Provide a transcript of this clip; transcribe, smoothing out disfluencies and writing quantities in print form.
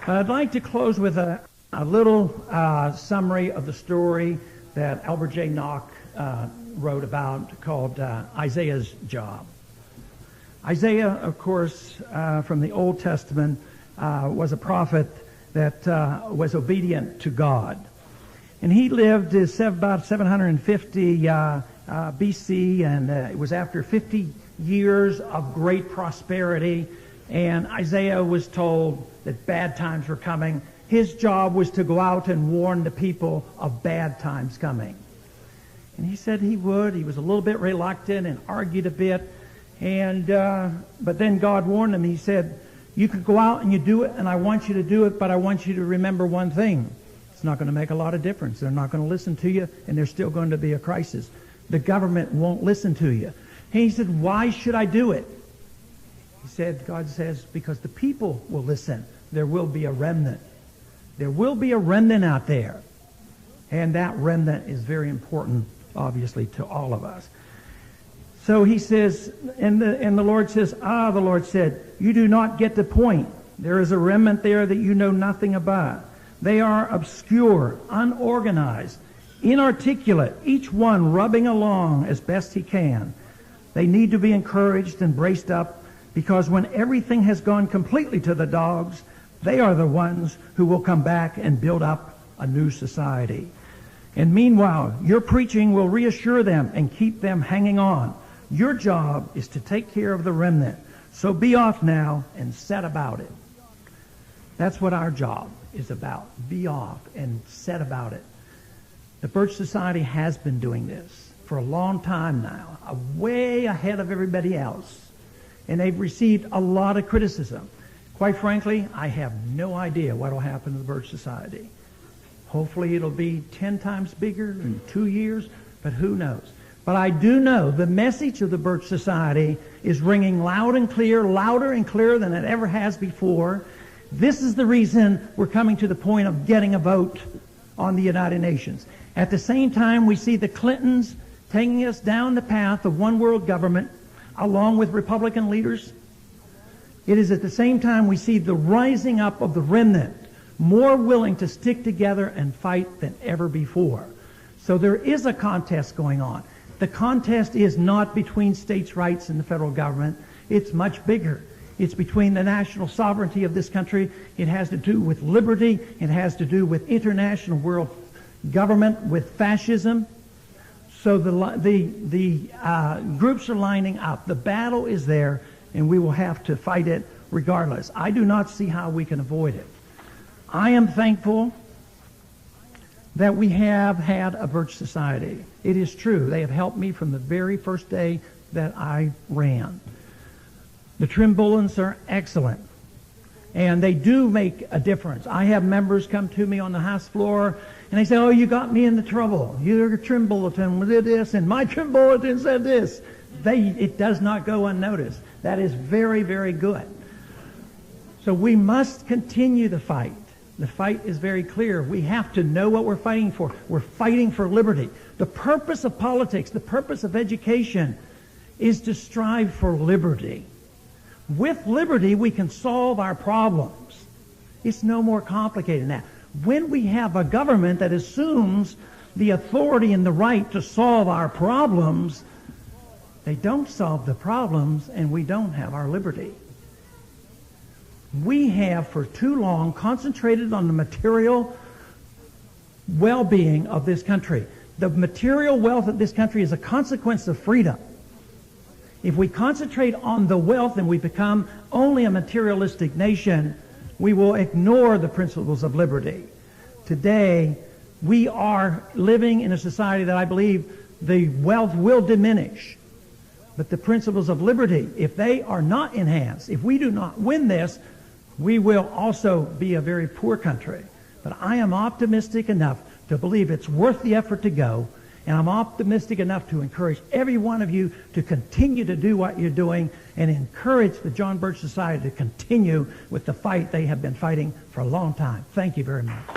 I'd like to close with a little summary of the story that Albert J. Nock wrote about called Isaiah's Job. Isaiah, of course, from the Old Testament, was a prophet that was obedient to God. And he lived about 750 BC, and it was after 50 years of great prosperity, and Isaiah was told that bad times were coming. His job was to go out and warn the people of bad times coming. And he said he would. He was a little bit reluctant and argued a bit, and but then God warned him. He said, you could go out and you do it, and I want you to do it, but I want you to remember one thing. It's not going to make a lot of difference. They're not going to listen to you, and there's still going to be a crisis. The government won't listen to you. And he said, why should I do it? He said, God says, because the people will listen. There will be a remnant. There will be a remnant out there. And that remnant is very important, obviously, to all of us. So he says, and the Lord says, the Lord said, you do not get the point. There is a remnant there that you know nothing about. They are obscure, unorganized, inarticulate, each one rubbing along as best he can. They need to be encouraged and braced up, because when everything has gone completely to the dogs, they are the ones who will come back and build up a new society. And meanwhile, your preaching will reassure them and keep them hanging on. Your job is to take care of the remnant. So be off now and set about it. That's what our job is about. Be off and set about it. The Birch Society has been doing this for a long time now, way ahead of everybody else. And they've received a lot of criticism. Quite frankly, I have no idea what will happen to the Birch Society. Hopefully it'll be 10 times bigger in 2 years, but who knows? But I do know the message of the Birch Society is ringing loud and clear, louder and clearer than it ever has before. This is the reason we're coming to the point of getting a vote on the United Nations. At the same time, we see the Clintons taking us down the path of one world government, along with Republican leaders. It is at the same time we see the rising up of the remnant, more willing to stick together and fight than ever before. So there is a contest going on. The contest is not between states' rights and the federal government. It's much bigger. It's between the national sovereignty of this country. It has to do with liberty. It has to do with international world government, with fascism. So the groups are lining up. The battle is there, and we will have to fight it regardless. I do not see how we can avoid it. I am thankful that we have had a Birch Society. It is true. They have helped me from the very first day that I ran. The Trimbullans are excellent, and they do make a difference. I have members come to me on the House floor, and they say, oh, you got me into trouble. Your Trim Bulletin did this, and my Trim Bulletin said this. It does not go unnoticed. That is very, very good. So we must continue the fight. The fight is very clear. We have to know what we're fighting for. We're fighting for liberty. The purpose of politics, the purpose of education, is to strive for liberty. With liberty, we can solve our problems. It's no more complicated than that. When we have a government that assumes the authority and the right to solve our problems, they don't solve the problems, and we don't have our liberty. We have for too long concentrated on the material well-being of this country. The material wealth of this country is a consequence of freedom. If we concentrate on the wealth and we become only a materialistic nation, we will ignore the principles of liberty. Today, we are living in a society that I believe the wealth will diminish. But the principles of liberty, if they are not enhanced, if we do not win this, we will also be a very poor country. But I am optimistic enough to believe it's worth the effort to go, and I'm optimistic enough to encourage every one of you to continue to do what you're doing and encourage the John Birch Society to continue with the fight they have been fighting for a long time. Thank you very much.